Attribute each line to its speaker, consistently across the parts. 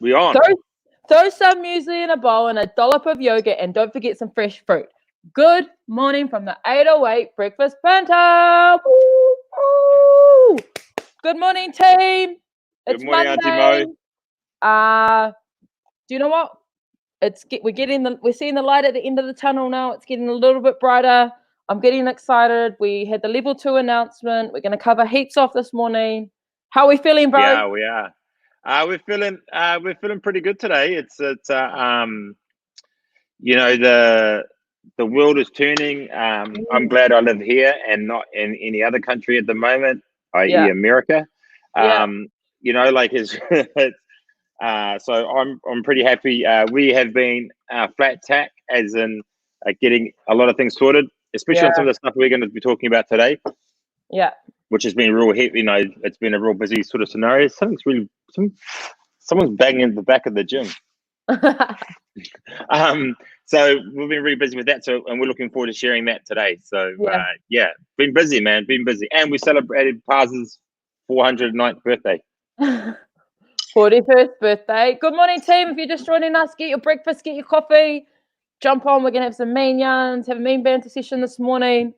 Speaker 1: We on.
Speaker 2: Throw some muesli in a bowl and a dollop of yogurt, and don't forget some fresh fruit. Good morning from the 808 Breakfast Banter. Woo, woo. Good morning, team.
Speaker 1: Good
Speaker 2: It's
Speaker 1: morning, Auntie
Speaker 2: Monday.
Speaker 1: Mo.
Speaker 2: Do you know what? We're seeing the light at the end of the tunnel now. It's getting a little bit brighter. I'm getting excited. We had the level 2 announcement. We're going to cover heaps off this morning. How are we feeling, bro?
Speaker 1: Yeah, we are. We're feeling pretty good today. It's you know, the world is turning. I'm glad I live here and not in any other country at the moment, i.e. America. You know, like it's so I'm pretty happy. We have been flat tack, as in getting a lot of things sorted, especially on some of the stuff we're going to be talking about today.
Speaker 2: Yeah.
Speaker 1: Which has been real heavy. You know, it's been a real busy sort of scenario. Someone's banging in the back of the gym. So we've been really busy with that. So, and we're looking forward to sharing that today. So, been busy, man. Been busy, and we celebrated Paz's 409th birthday.
Speaker 2: 41st birthday. Good morning, team. If you're just joining us, get your breakfast, get your coffee, jump on. We're gonna have some mean yarns, have a mean banter session this morning.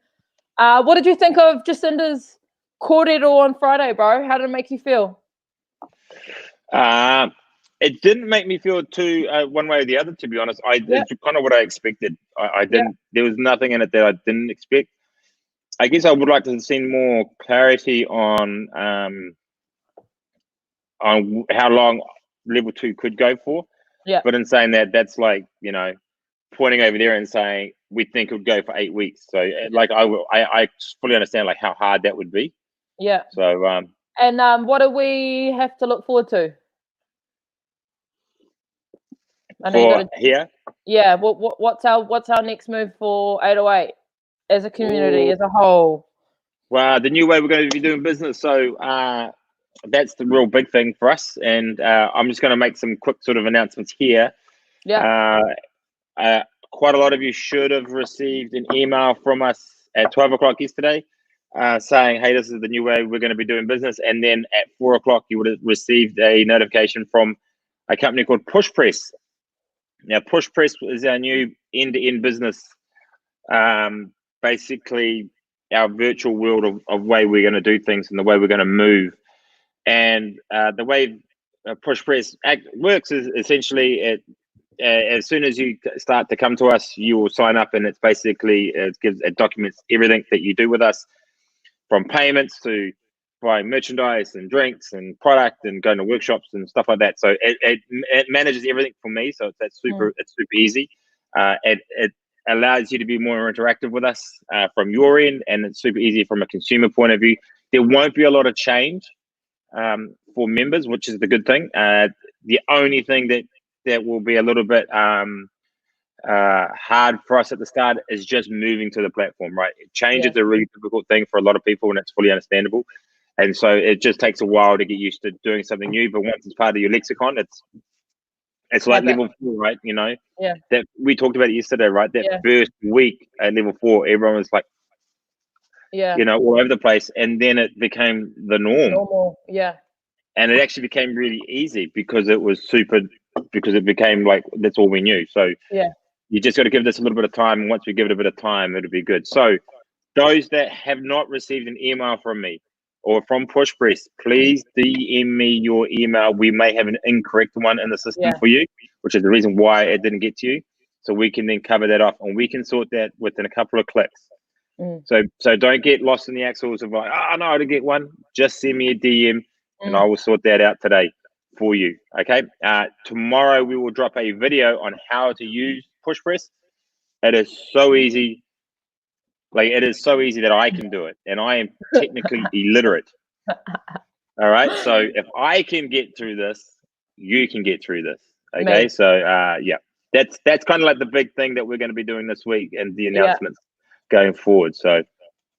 Speaker 2: What did you think of Jacinda's cordial on Friday, bro? How did it make you feel?
Speaker 1: It didn't make me feel too one way or the other, to be honest. It's kind of what I expected. I didn't. There was nothing in it that I didn't expect. I guess I would like to see more clarity on how long level 2 could go for.
Speaker 2: Yeah.
Speaker 1: But in saying that, that's like, you know, pointing over there and saying we think it would go for 8 weeks. So like I fully understand like how hard that would be.
Speaker 2: Yeah.
Speaker 1: So
Speaker 2: and what do we have to look forward to?
Speaker 1: Here?
Speaker 2: Yeah. What's our next move for 808 as a community, as a whole?
Speaker 1: Well, the new way we're going to be doing business. So that's the real big thing for us. And I'm just going to make some quick sort of announcements here.
Speaker 2: Yeah.
Speaker 1: Quite a lot of you should have received an email from us at 12 o'clock yesterday saying, hey, this is the new way we're going to be doing business. And then at 4 o'clock, you would have received a notification from a company called Push Press. Now, Push Press is our new end-to-end business, basically our virtual world of way we're going to do things and the way we're going to move. And the way Push Press works is essentially as soon as you start to come to us, you will sign up, and it's basically it documents everything that you do with us, from payments to buying merchandise and drinks and product and going to workshops and stuff like that. So it manages everything for me. So it's super easy. It allows you to be more interactive with us from your end, and it's super easy from a consumer point of view. There won't be a lot of change for members, which is the good thing. The only thing that will be a little bit hard for us at the start is just moving to the platform, right? Change is a really difficult thing for a lot of people, and it's fully understandable. And so it just takes a while to get used to doing something new. But once it's part of your lexicon, it's like level 4, right? You know, that we talked about it yesterday, right? That first week at level 4, everyone was like, you know, all over the place, and then it became the norm. And it actually became really easy because it became like that's all we knew. So you just got to give this a little bit of time, and once we give it a bit of time, it'll be good. So those that have not received an email from me or from Push Press, please DM me your email. We may have an incorrect one in the system for you, which is the reason why it didn't get to you. So we can then cover that off, and we can sort that within a couple of clicks. So don't get lost in the axles of like, oh no, I didn't get one. Just send me a DM, and I will sort that out today for you. Okay. Tomorrow we will drop a video on how to use Push Press. It is so easy. Like, it is so easy that I can do it, and I am technically illiterate. All right. So if I can get through this, you can get through this. Okay. So that's kind of like the big thing that we're going to be doing this week, and the announcements going forward. So.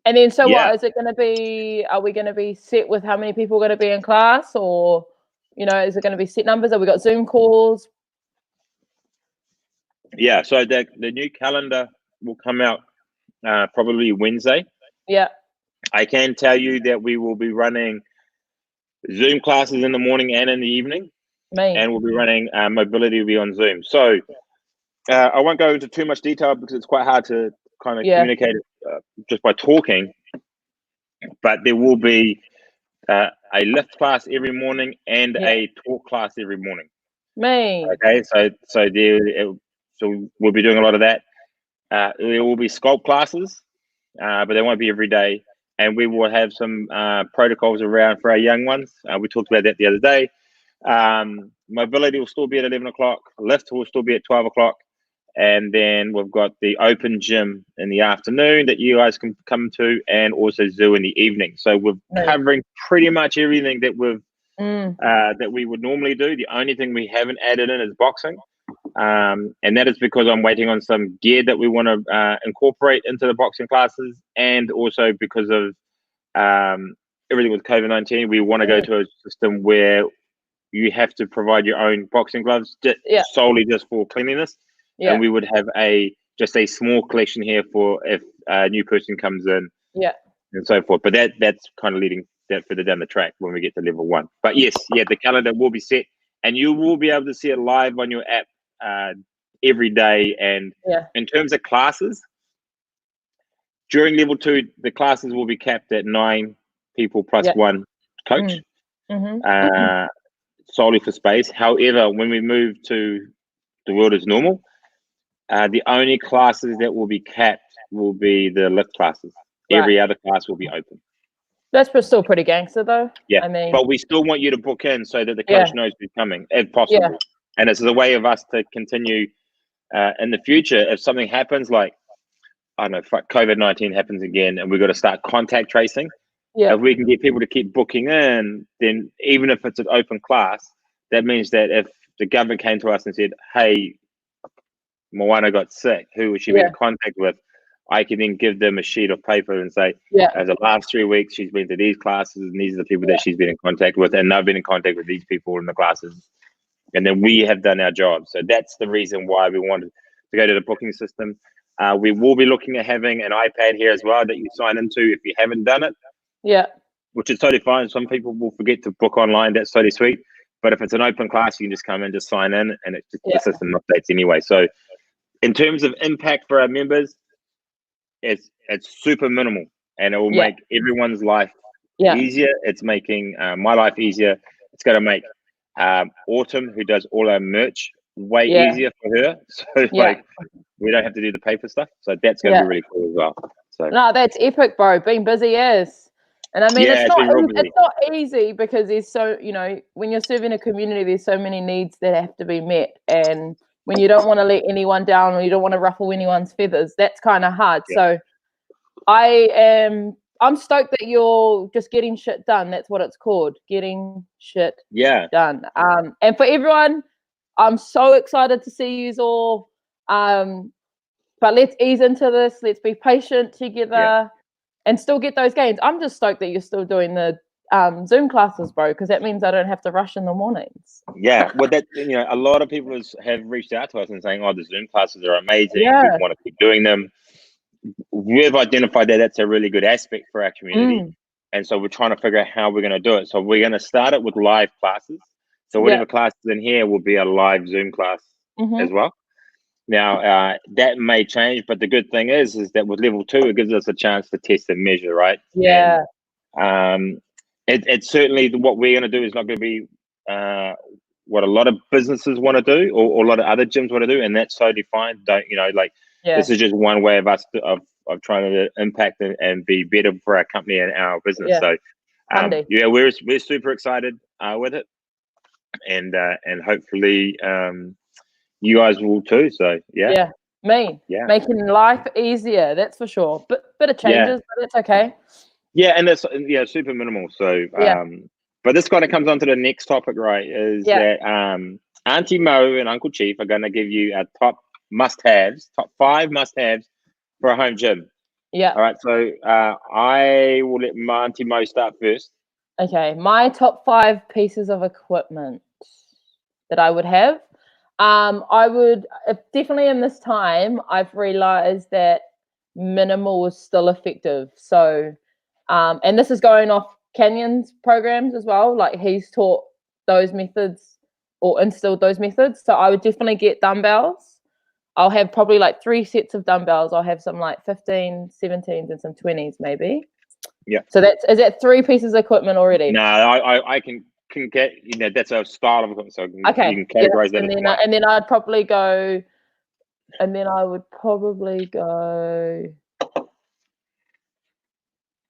Speaker 2: And then, what is it going to be? Are we going to be set with how many people are going to be in class, or, you know, is it going to be set numbers? Have we got Zoom calls?
Speaker 1: Yeah. So the new calendar will come out probably Wednesday.
Speaker 2: Yeah.
Speaker 1: I can tell you that we will be running Zoom classes in the morning and in the evening.
Speaker 2: Me.
Speaker 1: and we'll be running mobility will be on Zoom. So I won't go into too much detail because it's quite hard to kind of communicate it just by talking. But there will be a lift class every morning and a talk class every morning.
Speaker 2: Me.
Speaker 1: Okay, so we'll be doing a lot of that. There will be sculpt classes, but they won't be every day. And we will have some protocols around for our young ones. We talked about that the other day. Mobility will still be at 11 o'clock. Lift will still be at 12 o'clock. And then we've got the open gym in the afternoon that you guys can come to, and also zoo in the evening. So we're covering pretty much everything that we would normally do. The only thing we haven't added in is boxing. And that is because I'm waiting on some gear that we want to incorporate into the boxing classes, and also because of everything with COVID-19, we want to go to a system where you have to provide your own boxing gloves solely just for cleanliness. And we would have just a small collection here for if a new person comes in, and so forth. But that's kind of leading that further down the track when we get to level 1. But yes, the calendar will be set, and you will be able to see it live on your app every day. And in terms of classes, during level 2, the classes will be capped at 9 people plus 1 coach, solely for space. However, when we move to the world as normal, the only classes that will be capped will be the lift classes. Every other class will be open.
Speaker 2: That's still pretty gangster, though.
Speaker 1: Yeah,
Speaker 2: I mean,
Speaker 1: but we still want you to book in so that the coach knows who's coming, if possible. And it's a way of us to continue in the future. If something happens, like, I don't know, COVID-19 happens again, and we've got to start contact tracing. If we can get people to keep booking in, then even if it's an open class, that means that if the government came to us and said, hey, Moana got sick, who would she be in contact with? I can then give them a sheet of paper and say, as the last 3 weeks, she's been to these classes, and these are the people that she's been in contact with, and I've been in contact with these people in the classes. And then we have done our job. So that's the reason why we wanted to go to the booking system. We will be looking at having an iPad here as well that you sign into if you haven't done it. Which is totally fine. Some people will forget to book online. That's totally sweet. But if it's an open class, you can just come in, just sign in, and it's just the system updates anyway. So in terms of impact for our members, it's super minimal, and it will make everyone's life easier. It's making my life easier. It's going to make Autumn, who does all our merch, way easier for her. So like, we don't have to do the paper stuff. So that's going to be really cool as well. So
Speaker 2: no, that's epic, bro. Being busy is. And I mean, it's not easy because there's so, when you're serving a community, there's so many needs that have to be met. And when you don't want to let anyone down, or you don't want to ruffle anyone's feathers, that's kind of hard. So I'm stoked that you're just getting shit done. That's what it's called, getting shit done. And for everyone, I'm so excited to see you all. But let's ease into this. Let's be patient together and still get those gains. I'm just stoked that you're still doing the Zoom classes, bro, because that means I don't have to rush in the mornings.
Speaker 1: Yeah, well, that a lot of people have reached out to us and saying, "Oh, the Zoom classes are amazing. We want to keep doing them." We've identified that that's a really good aspect for our community, and so we're trying to figure out how we're going to do it. So we're going to start it with live classes. So whatever classes in here will be a live Zoom class as well. Now that may change, but the good thing is that with level 2, it gives us a chance to test and measure, right?
Speaker 2: Yeah.
Speaker 1: And, it's certainly what we're going to do is not going to be what a lot of businesses want to do, or a lot of other gyms want to do, and that's totally fine. Don't this is just one way of us of trying to impact and be better for our company and our business. So we're super excited with it, and hopefully you guys will too. So
Speaker 2: making life easier, that's for sure. But bit of changes, but it's okay.
Speaker 1: Yeah, and that's super minimal. So but this kind of comes on to the next topic, right? Is that Auntie Mo and Uncle Chief are going to give you our top top 5 must-haves for a home gym. All right. So I will let Auntie Mo start first.
Speaker 2: Okay, my top 5 pieces of equipment that I would have. I would definitely, in this time, I've realized that minimal is still effective. So, and this is going off Canyon's programs as well. Like, he's taught those methods or instilled those methods. So I would definitely get dumbbells. I'll have probably like 3 sets of dumbbells. I'll have some like 15, 17s and some 20s maybe.
Speaker 1: Yeah.
Speaker 2: So is that 3 pieces of equipment already?
Speaker 1: No, I can get, that's a style of equipment, so you can categorize that.
Speaker 2: And then I'd probably go, and then I would probably go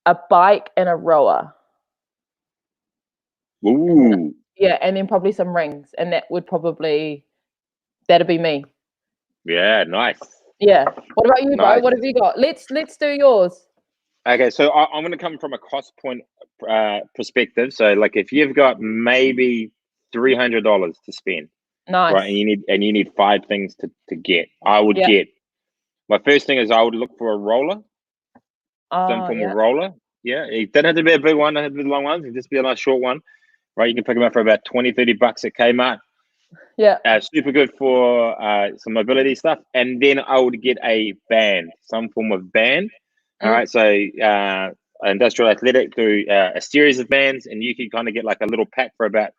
Speaker 2: a bike and a rower.
Speaker 1: Ooh.
Speaker 2: And then probably some rings, and that'd be me.
Speaker 1: Yeah, nice.
Speaker 2: Yeah. What about you, bro? What have you got? Let's do yours.
Speaker 1: Okay, so I'm going to come from a cost point perspective. So, like, if you've got maybe $300 to spend,
Speaker 2: nice,
Speaker 1: right, and you need 5 things to get, I would get. My first thing is I would look for a roller, some form of roller. Yeah, it doesn't have to be a big one. It doesn't have to be long ones. It can just be a nice short one, right? You can pick them up for about $20-$30 at Kmart.
Speaker 2: Yeah,
Speaker 1: super good for some mobility stuff. And then I would get a band, some form of band. All right, so Industrial Athletic do a series of bands, and you can kind of get like a little pack for about,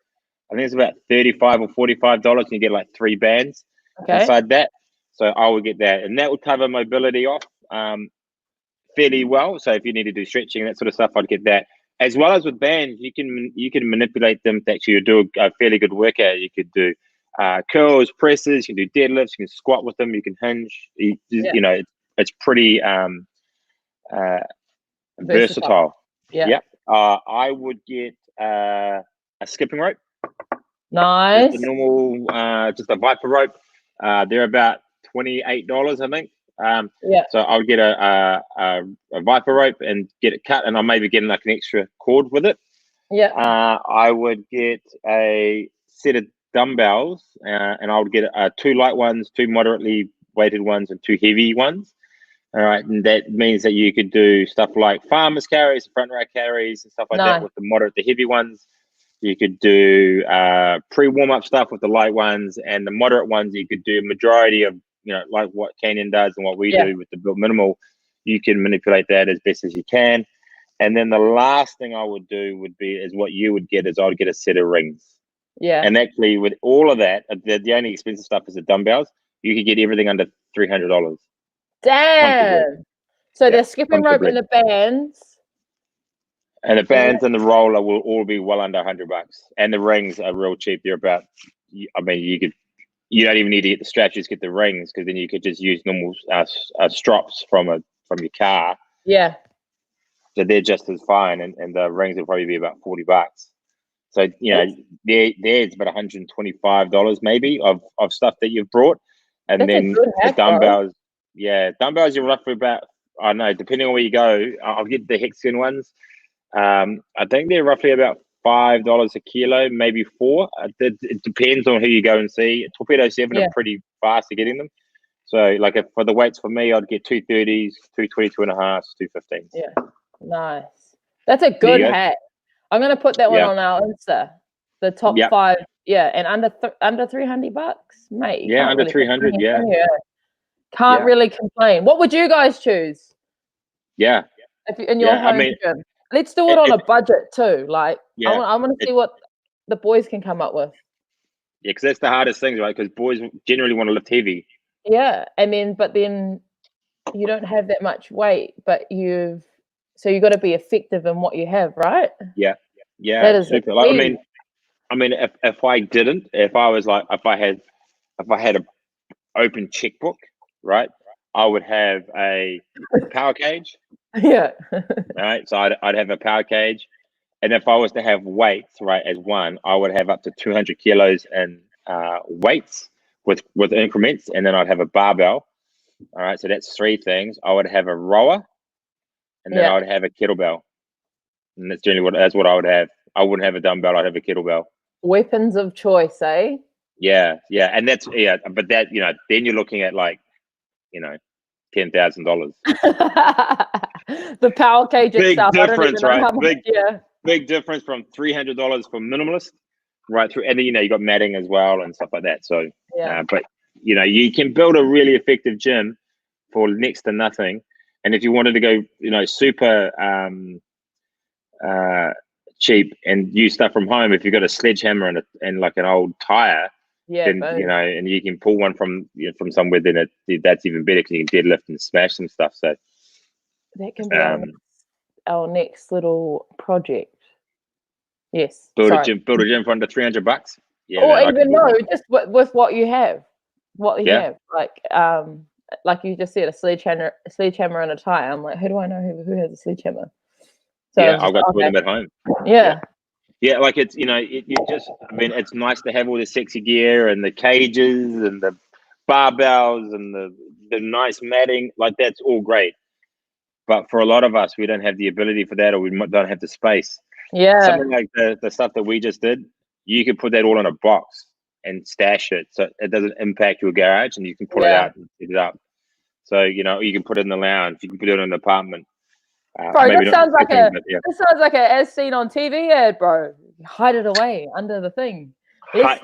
Speaker 1: I think it's about $35 or $45, and you get like 3 bands inside that. So I would get that, and that would cover mobility off fairly well. So if you need to do stretching, that sort of stuff, I'd get that. As well as with bands, you can manipulate them to actually do a fairly good workout. You could do curls, presses, you can do deadlifts, you can squat with them, you can hinge. You know, it's pretty versatile.
Speaker 2: Yeah.
Speaker 1: I would get a skipping rope.
Speaker 2: Nice.
Speaker 1: Just a normal, just a Viper rope. They're about $28, I think. So I would get a Viper rope and get it cut, and I'll maybe get like an extra cord with it. I would get a set of dumbbells, and I would get 2 light ones, 2 moderately weighted ones, and 2 heavy ones. All right, and that means that you could do stuff like farmers carries, front rack carries, and stuff like that with the heavy ones. You could do pre-warm up stuff with the light ones, and the moderate ones you could do a majority of, like what Canyon does and what we do with the build minimal. You can manipulate that as best as you can. And then the last thing I would do is what you would get is I would get a set of rings. And actually with all of that, the only expensive stuff is the dumbbells. You could get everything under $300.
Speaker 2: Damn. So the skipping rope and the bands.
Speaker 1: And the bands and the roller will all be well under $100. And the rings are real cheap. They're about, I mean, you don't even need to get the straps, just get the rings, because then you could just use normal strops from your car. Yeah. So they're just as fine, and the rings will probably be about $40. So there's about $125 maybe of stuff that you've brought, and that's then the dumbbells. Yeah, dumbbells you're roughly about, I don't know, depending on where you go. I'll get the hexagon ones. I think they're roughly about $5 a kilo, maybe 4. It depends on who you go and see. Torpedo 7 are pretty fast at getting them. So, like, for the weights for me, I'd get 230s, 222.5s, 215s.
Speaker 2: Yeah, nice. That's a good hack. I'm gonna put that one on our Insta. The top 5, and under $300, mate.
Speaker 1: Yeah, under 300.
Speaker 2: Can't really complain. What would you guys choose?
Speaker 1: Yeah.
Speaker 2: If you, in your home gym, let's do it on a budget too. Like, I want to see what the boys can come up with.
Speaker 1: Yeah, because that's the hardest thing, right? Because boys generally want to lift heavy.
Speaker 2: Yeah, but then you don't have that much weight, but you got to be effective in what you have, right?
Speaker 1: Yeah.
Speaker 2: That is
Speaker 1: super. Like, I mean, if I had an open checkbook, right, I would have a power cage.
Speaker 2: Yeah.
Speaker 1: Right. So I'd have a power cage, and if I was to have weights, right, as one, I would have up to 200 kilos in weights with increments, and then I'd have a barbell. All right. So that's 3 things. I would have a rower, and then I would have a kettlebell, and that's generally what I would have. I wouldn't have a dumbbell. I'd have a kettlebell.
Speaker 2: Weapons of choice, eh?
Speaker 1: Yeah, and that's but that then you're looking at like $10,000.
Speaker 2: The power cage itself.
Speaker 1: Big difference, right?
Speaker 2: Big
Speaker 1: difference from $300 for minimalist, right through, and then you got matting as well and stuff like that. So, but you can build a really effective gym for next to nothing. And if you wanted to go, super cheap and use stuff from home. If you've got a sledgehammer and like an old tire, then
Speaker 2: boom.
Speaker 1: and you can pull one from somewhere, then that's even better because you can deadlift and smash some stuff. So
Speaker 2: that can be our next little project. Yes.
Speaker 1: Build a gym for under $300. Yeah,
Speaker 2: or
Speaker 1: man,
Speaker 2: even just with what you have, have. Like you just said, a sledgehammer and a tire. I'm like, who do I know who has a sledgehammer? So
Speaker 1: yeah, I've got two of them at home. Yeah, like it's it's nice to have all the sexy gear and the cages and the barbells and the nice matting. Like that's all great, but for a lot of us, we don't have the ability for that, or we don't have the space.
Speaker 2: Yeah,
Speaker 1: something like the stuff that we just did, you could put that all in a box and stash it, so it doesn't impact your garage, and you can pull it out and set it up. So you can put it in the lounge, you can put it in an apartment.
Speaker 2: Bro, this sounds like a as seen on TV ad, bro. Hide it away under the thing.
Speaker 1: Hide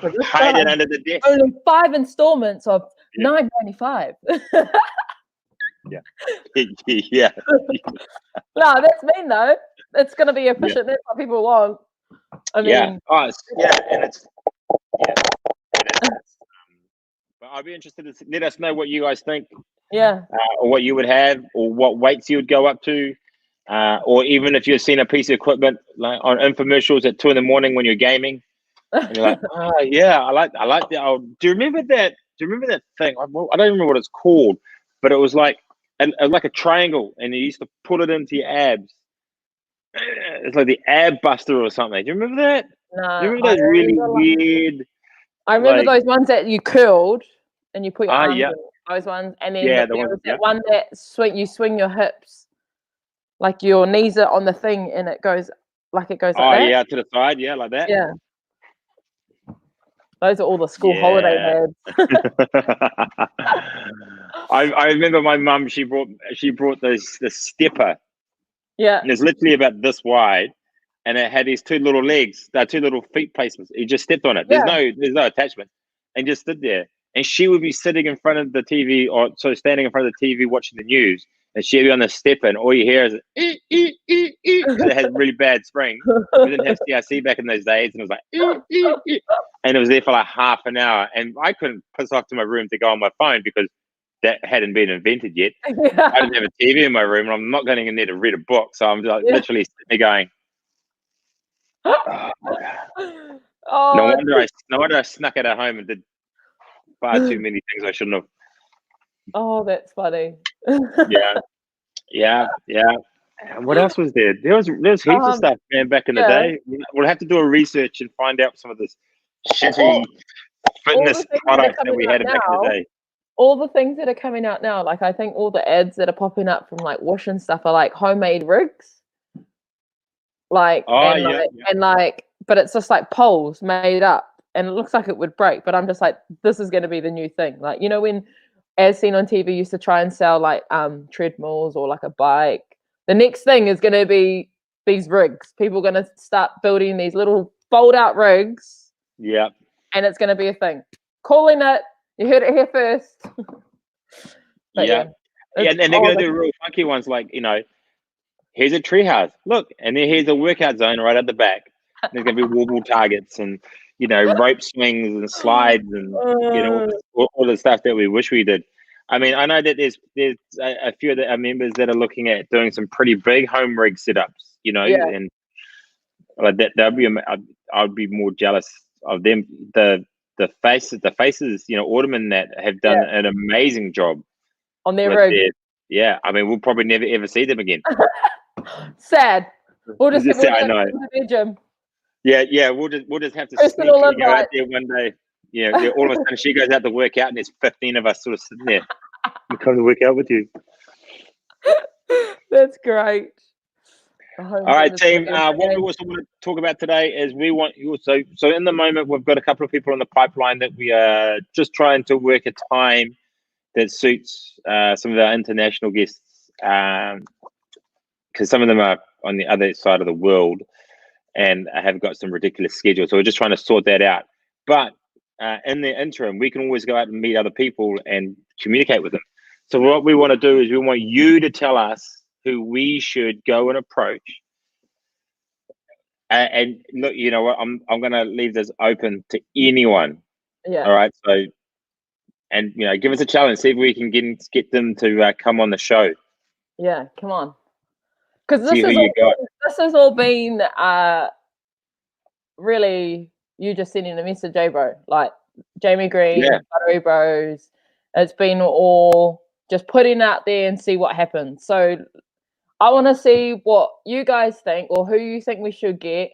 Speaker 1: it under the desk.
Speaker 2: Only 5 installments of $9.95.
Speaker 1: Yeah. Yeah.
Speaker 2: No, that's mean though. It's going to be efficient. That's what people want. I mean,
Speaker 1: and it's but I'd be interested to let us know what you guys think.
Speaker 2: Yeah.
Speaker 1: Or what you would have, or what weights you would go up to. Or even if you've seen a piece of equipment like on infomercials at 2 a.m. when you're gaming, and you're like, oh yeah, I like that. Oh, do you remember that? Do you remember that thing? I don't remember what it's called, but it was like a triangle, and you used to put it into your abs. It's like the ab buster or something. Do you remember that?
Speaker 2: No.
Speaker 1: Do you remember those really weird?
Speaker 2: I remember those ones that you curled and you put your arms in. Those ones, and then there was that one that you swing your hips. Like your knees are on the thing, and it goes like that.
Speaker 1: Oh yeah, to the side, like that.
Speaker 2: Yeah, those are all the school holiday ads.
Speaker 1: I remember my mum. She brought this stepper.
Speaker 2: Yeah,
Speaker 1: and it's literally about this wide, and it had these 2 little legs, 2 little feet placements. You just stepped on it. There's no attachment, and just stood there. And she would be sitting in front of the TV, or so standing in front of the TV watching the news. And she'd be on the stepper, and all you hear is because it has really bad spring. We didn't have CRC back in those days, and it was like and it was there for like half an hour, and I couldn't piss off to my room to go on my phone because that hadn't been invented yet. I didn't have a TV in my room, and I'm not going in there to read a book, so I'm just literally sitting there going, no wonder I snuck it at home and did far too many things I shouldn't have.
Speaker 2: Oh, that's funny.
Speaker 1: Yeah. And what else was there? There was heaps of stuff, man, back in the day. We'll have to do a research and find out some of this shitty fitness products that we had back in the day.
Speaker 2: All the things that are coming out now, like I think all the ads that are popping up from like Wish and stuff are like homemade rigs. Like, but it's just like poles made up, and it looks like it would break, but I'm just like, this is going to be the new thing. Like, when as seen on TV used to try and sell like treadmills or like a bike, the next thing is going to be these rigs. People are going to start building these little fold out rigs.
Speaker 1: Yeah.
Speaker 2: And it's going to be a thing. Calling it. You heard it here first.
Speaker 1: And they're going to do real funky ones like, here's a treehouse. Look, and then here's a workout zone right at the back. There's going to be wobble targets and, rope swings and slides and, all the stuff that we wish we did. I mean, I know that there's a few of our members that are looking at doing some pretty big home rig setups, and like that. I'd be more jealous of them. The faces, Orderman that have done an amazing job
Speaker 2: on their rig.
Speaker 1: I mean, we'll probably never ever see them again.
Speaker 2: Sad. We'll just
Speaker 1: I know.
Speaker 2: Their gym.
Speaker 1: Yeah. We'll just have to sneak out there one day. Yeah, all of a sudden she goes out to work out, and there's 15 of us sort of sitting there. We come to work out with you.
Speaker 2: That's great.
Speaker 1: All right, team. What we also want to talk about today is we want you. So in the moment, we've got a couple of people in the pipeline that we are just trying to work a time that suits some of our international guests, because some of them are on the other side of the world and have got some ridiculous schedules. So we're just trying to sort that out. But in the interim, we can always go out and meet other people and communicate with them. So what we want to do is we want you to tell us who we should go and approach And look, you know what? I'm gonna leave this open to anyone.
Speaker 2: Yeah.
Speaker 1: All right. So, and you know, give us a challenge. See if we can get them to come on the show.
Speaker 2: Yeah. Come on. Because
Speaker 1: See who you got.
Speaker 2: this has all been really you just sending a message, bro. Like Jamie Green,
Speaker 1: Yeah.
Speaker 2: Buttery Bros. It's been all just putting out there and see what happens. So I want to see what you guys think or who you think we should get,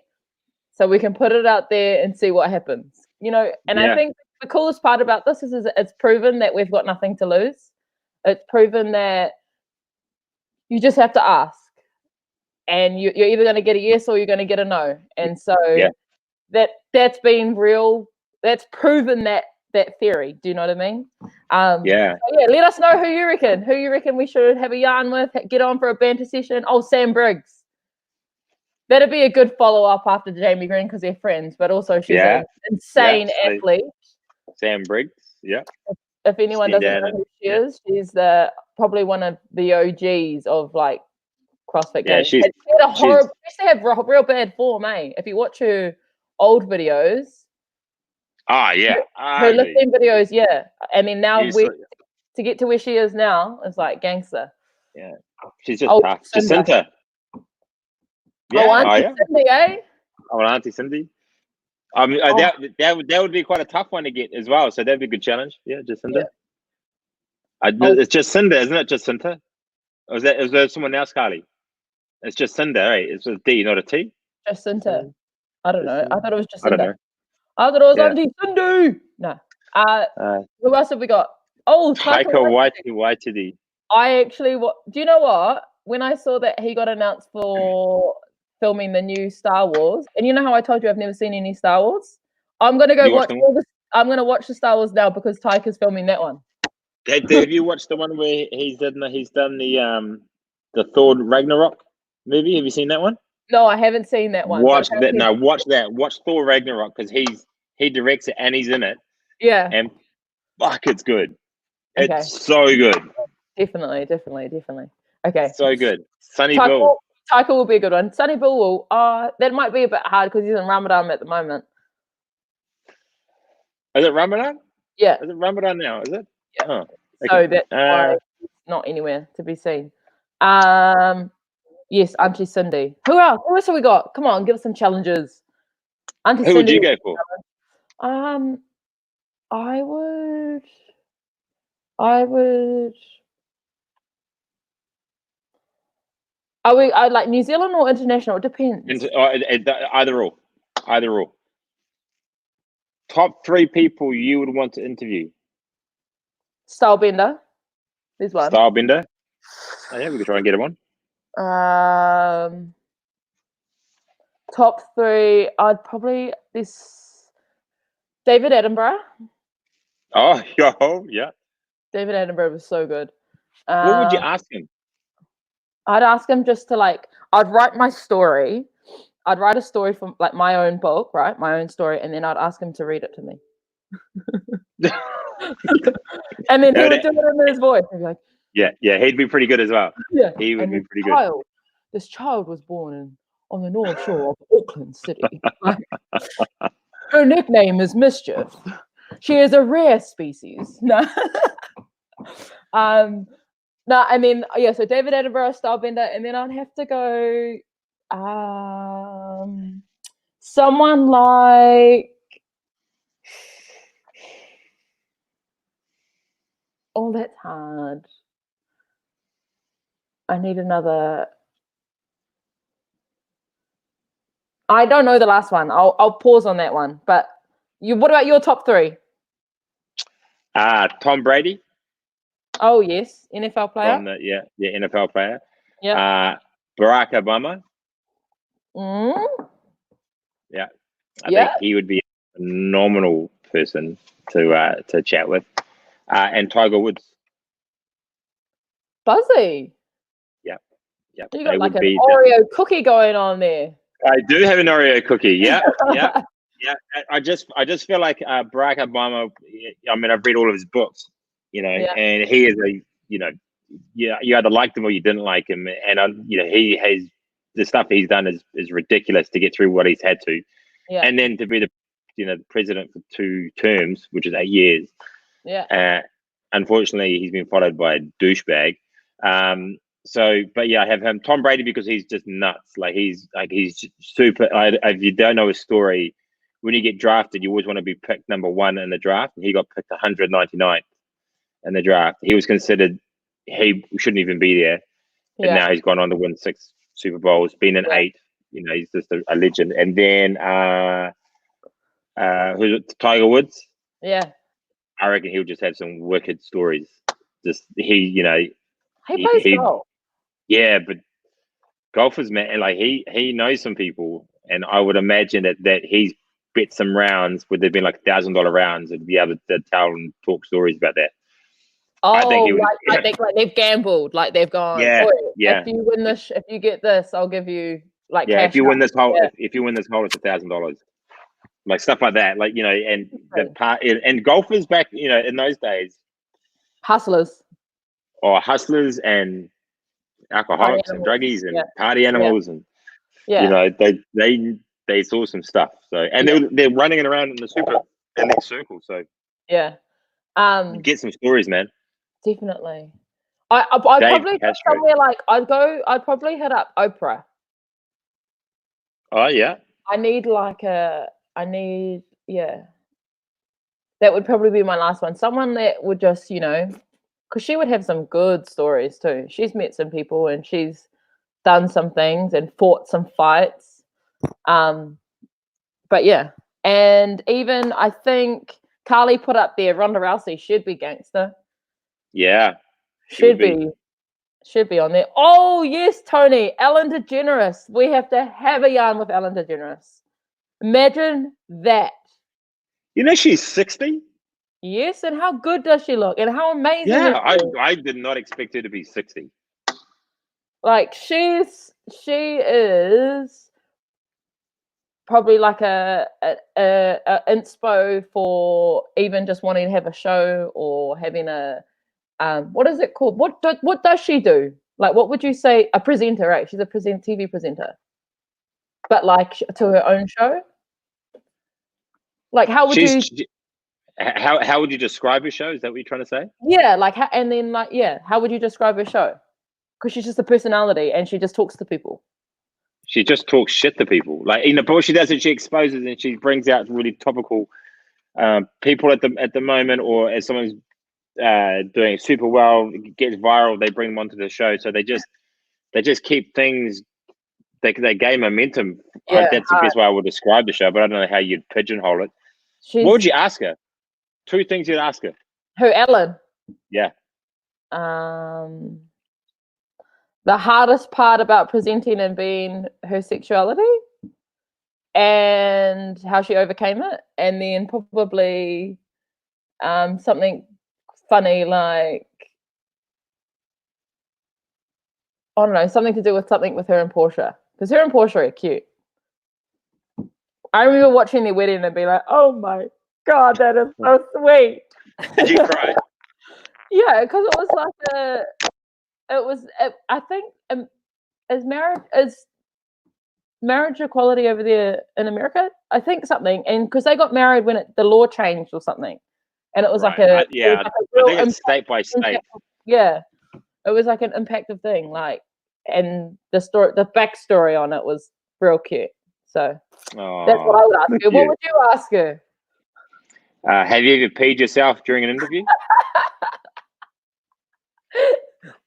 Speaker 2: so we can put it out there and see what happens. You know, and I think the coolest part about this is it's proven that we've got nothing to lose. It's proven that you just have to ask, and you're either going to get a yes or you're going to get a no. And so that's been real. That's proven that theory. Do you know what I mean?
Speaker 1: Yeah.
Speaker 2: So yeah. Let us know who you reckon. Who you reckon we should have a yarn with? Get on for a banter session. Oh, Sam Briggs. That'd be a good follow up after Jamie Green because they're friends, but also she's an insane athlete.
Speaker 1: Sam Briggs. Yeah.
Speaker 2: If anyone doesn't know who she is, she's probably one of the OGs of like CrossFit games. She had a horrible. She used to have real bad form, eh? If you watch her old videos. Her lifting videos, and then now to get to where she is now is like gangster.
Speaker 1: Yeah, she's just tough. Jacinta.
Speaker 2: Auntie Cindy, eh?
Speaker 1: Oh, Auntie Cindy. I mean, that would be quite a tough one to get as well. So that'd be a good challenge. Yeah, Jacinta. It's Jacinta, isn't it? Jacinta. Or is there someone else, Carly? It's Jacinta, right? It's a D, not a T.
Speaker 2: Jacinta. I don't know. I thought it was Jacinta.
Speaker 1: I don't know.
Speaker 2: I thought it was Auntie Cindy. No. Who else have we got? Oh,
Speaker 1: Taika Waititi.
Speaker 2: I actually, do you know what? When I saw that he got announced for filming the new Star Wars, and you know how I told you I've never seen any Star Wars? I'm gonna go watch I'm gonna watch the Star Wars now because Taika's filming that one.
Speaker 1: Have you watched the one where he's done the Thor Ragnarok movie? Have you seen that one?
Speaker 2: No, I haven't seen that one.
Speaker 1: Watch that. No, watch that. Watch Thor Ragnarok because he directs it and he's in it.
Speaker 2: Yeah.
Speaker 1: And fuck, it's good. It's so good.
Speaker 2: Definitely. Okay.
Speaker 1: So good. Sunny Bill.
Speaker 2: Taika will be a good one. Sunny Bill will. That might be a bit hard because he's in Ramadan at the moment.
Speaker 1: Is it Ramadan?
Speaker 2: Yeah.
Speaker 1: Is it Ramadan now? Is it?
Speaker 2: Yeah.
Speaker 1: Oh, okay.
Speaker 2: So that's why not anywhere to be seen. Yes, Auntie Cindy. Who else? Who else have we got? Come on, give us some challenges. Auntie
Speaker 1: Who
Speaker 2: Cindy.
Speaker 1: would you go for?
Speaker 2: I would. Are we like New Zealand or international? It depends.
Speaker 1: Either or. Top 3 people you would want to interview.
Speaker 2: Stylebender. There's one.
Speaker 1: Stylebender. Oh, yeah, we could try and get him on.
Speaker 2: Top 3. I'd probably David Attenborough.
Speaker 1: Oh, yeah.
Speaker 2: David Attenborough was so good.
Speaker 1: What would you ask him?
Speaker 2: I'd ask him just to I'd write my story. I'd write a story from like my own book, right? My own story, and then I'd ask him to read it to me. And then he would do it in his voice. He'd be like,
Speaker 1: yeah, he'd be pretty good as well.
Speaker 2: Yeah,
Speaker 1: he would be pretty good.
Speaker 2: This child was born on the North Shore of Auckland City. Her nickname is Mischief. She is a rare species. No. No, I mean, so David Attenborough, Stylebender, and then I'd have to go someone like that's hard. I need another. I don't know the last one. I'll pause on that one. But what about your top 3?
Speaker 1: Tom Brady.
Speaker 2: Oh yes, NFL player.
Speaker 1: NFL player.
Speaker 2: Yeah.
Speaker 1: Barack Obama. Yeah. I think he would be a phenomenal person to chat with. And Tiger Woods.
Speaker 2: Buzzy.
Speaker 1: Yeah.
Speaker 2: You got like an Oreo cookie going on there.
Speaker 1: I do have an Oreo cookie. Yeah. I just feel like Barack Obama. I mean, I've read all of his books, and he is you either liked him or you didn't like him, and he has the stuff he's done is ridiculous to get through what he's had to, and then to be the president for 2 terms, which is 8 years. Unfortunately, he's been followed by a douchebag. But yeah, I have him. Tom Brady, because he's just nuts. He's super. If you don't know his story, when you get drafted, you always want to be picked number 1 in the draft, and he got picked 199th in the draft. He was considered he shouldn't even be there, and now he's gone on to win 6 Super Bowls, been in 8. He's just a legend. And then who's it? Tiger Woods.
Speaker 2: Yeah,
Speaker 1: I reckon he'll just have some wicked stories. Just he
Speaker 2: plays golf.
Speaker 1: Yeah, but golfers, man, he knows some people, and I would imagine that he's bet some rounds where they've been like $1,000 rounds, and be able to tell and talk stories about that.
Speaker 2: Oh, like they've gambled, like they've gone. If you win this, if you get this, I'll give you cash.
Speaker 1: If you win this hole, if you win this hole, it's $1,000. Like stuff like that, and the part and golfers back, in those days,
Speaker 2: hustlers
Speaker 1: and alcoholics and druggies and party animals and they saw some stuff. So and they're running it around in the circle. So get some stories, man.
Speaker 2: Definitely. I'd probably go somewhere I'd probably hit up Oprah.
Speaker 1: Oh yeah.
Speaker 2: That would probably be my last one. Someone that would just, because she would have some good stories too. She's met some people and she's done some things and fought some fights. But yeah, and even I think Carly put up there, Ronda Rousey should be gangster.
Speaker 1: Yeah,
Speaker 2: should be on there. Oh yes, Tony, Ellen DeGeneres. We have to have a yarn with Ellen DeGeneres. Imagine that. She's
Speaker 1: 60.
Speaker 2: Yes, and how good does she look? And how amazing!
Speaker 1: Yeah, I did not expect her to be 60.
Speaker 2: She is probably like a inspo for even just wanting to have a show or having a what is it called? What does she do? What would you say? A presenter, right? She's a TV presenter, but to her own show. How would
Speaker 1: how would you describe her show? Is that what you're trying to say?
Speaker 2: Yeah, how would you describe her show? Because she's just a personality and she just talks to people.
Speaker 1: She just talks shit to people. But what she does is she exposes and she brings out really topical people at the moment, or as someone's doing super well, gets viral, they bring them onto the show. So they just keep things. They gain momentum. Yeah, that's the best way I would describe the show. But I don't know how you'd pigeonhole it. What would you ask her? 2 things you'd ask her.
Speaker 2: Who, Ellen?
Speaker 1: Yeah.
Speaker 2: The hardest part about presenting and being her sexuality and how she overcame it. And then probably something funny I don't know, something to do with something with her and Portia. Because her and Portia are cute. I remember watching their wedding and being like, oh my God, that is so sweet.
Speaker 1: Did you cry?
Speaker 2: Yeah, because it was I think as marriage equality over there in America, I think something, and because they got married when the law changed or something, and it was
Speaker 1: I think it's state by state.
Speaker 2: Yeah, it was like an impactful thing, and the backstory on it was real cute. So that's what I would ask her. What would you ask her?
Speaker 1: Have you ever peed yourself during an interview?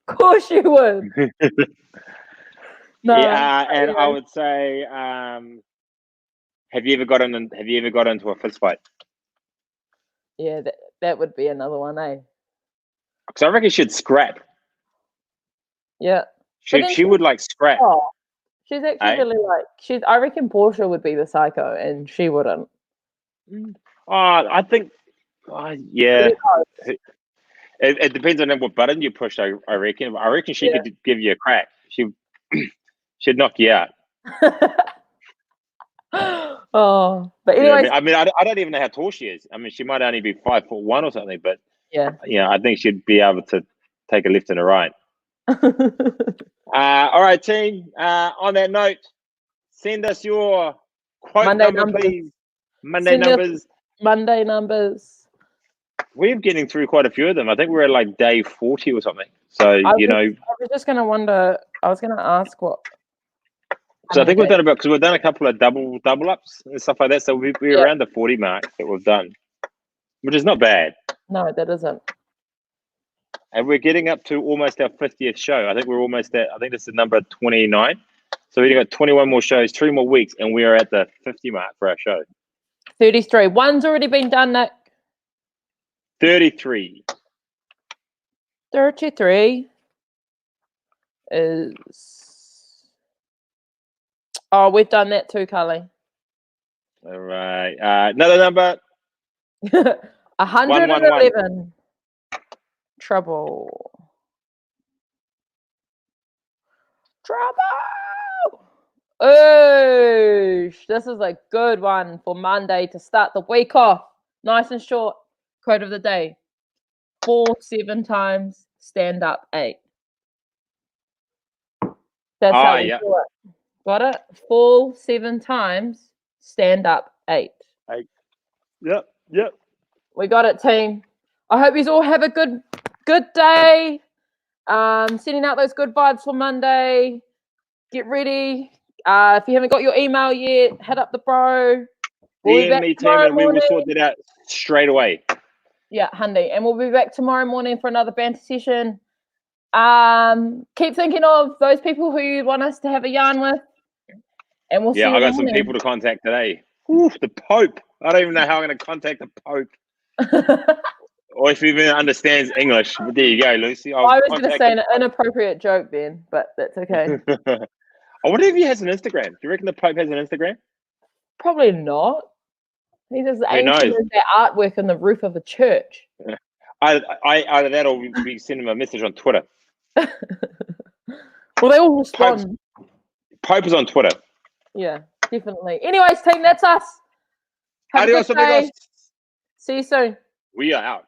Speaker 2: Of course you would. No.
Speaker 1: Yeah, and I would say, have you ever got into a fist fight?
Speaker 2: Yeah, that would be another one, eh?
Speaker 1: Because I reckon she'd scrap.
Speaker 2: Yeah.
Speaker 1: She would scrap.
Speaker 2: Oh, she's actually really I reckon Portia would be the psycho and she wouldn't.
Speaker 1: I think, yeah. It depends on what button you push, I reckon. I reckon she could give you a crack. She'd knock you out.
Speaker 2: Oh, but anyway.
Speaker 1: I don't even know how tall she is. I mean, she might only be 5'1" or something, but I think she'd be able to take a left and a right. All right, team. On that note, send us your quote
Speaker 2: Monday
Speaker 1: number,
Speaker 2: numbers.
Speaker 1: please. Monday
Speaker 2: Send us
Speaker 1: numbers.
Speaker 2: Monday numbers.
Speaker 1: We're getting through quite a few of them. I think we're at like day 40 or something. So,
Speaker 2: I was just going to wonder, I was going to ask what.
Speaker 1: So I think we've done about, because we've done a couple of double ups and stuff like that. So we're around the 40 mark that we've done, which is not bad.
Speaker 2: No, that isn't.
Speaker 1: And we're getting up to almost our 50th show. I think we're almost at, I think this is number 29. So we've got 21 more shows, 3 more weeks, and we are at the 50 mark for our show.
Speaker 2: 33. One's already been done, Nick.
Speaker 1: 33.
Speaker 2: 33 is... Oh, we've done that too, Carly.
Speaker 1: All right. Another number.
Speaker 2: 111. Trouble. Oh, this is a good one for Monday to start the week off. Nice and short. Quote of the day. 4 7 times, stand up 8. That's how we do it. Got it? 4 7 times, stand up 8.
Speaker 1: 8. Yep.
Speaker 2: We got it, team. I hope you all have a good day. Sending out those good vibes for Monday. Get ready. If you haven't got your email yet, head up the bro.
Speaker 1: We'll DM me, team, and we will sort that out straight away.
Speaker 2: Yeah, Hundy. And we'll be back tomorrow morning for another banter session. Keep thinking of those people who you want us to have a yarn with. And we'll see you
Speaker 1: I got some people to contact today. Ooh, the Pope. I don't even know how I'm going to contact the Pope. Or if he even understands English. But there you go, Lucy.
Speaker 2: I was going to say an inappropriate joke then, but that's okay.
Speaker 1: I wonder if he has an Instagram. Do you reckon the Pope has an Instagram?
Speaker 2: Probably not. He does ancient artwork on the roof of a church.
Speaker 1: Either that or we send him a message on Twitter.
Speaker 2: Well, they all respond.
Speaker 1: Pope is on Twitter.
Speaker 2: Yeah, definitely. Anyways, team, that's us. Have a good day. See you soon.
Speaker 1: We are out.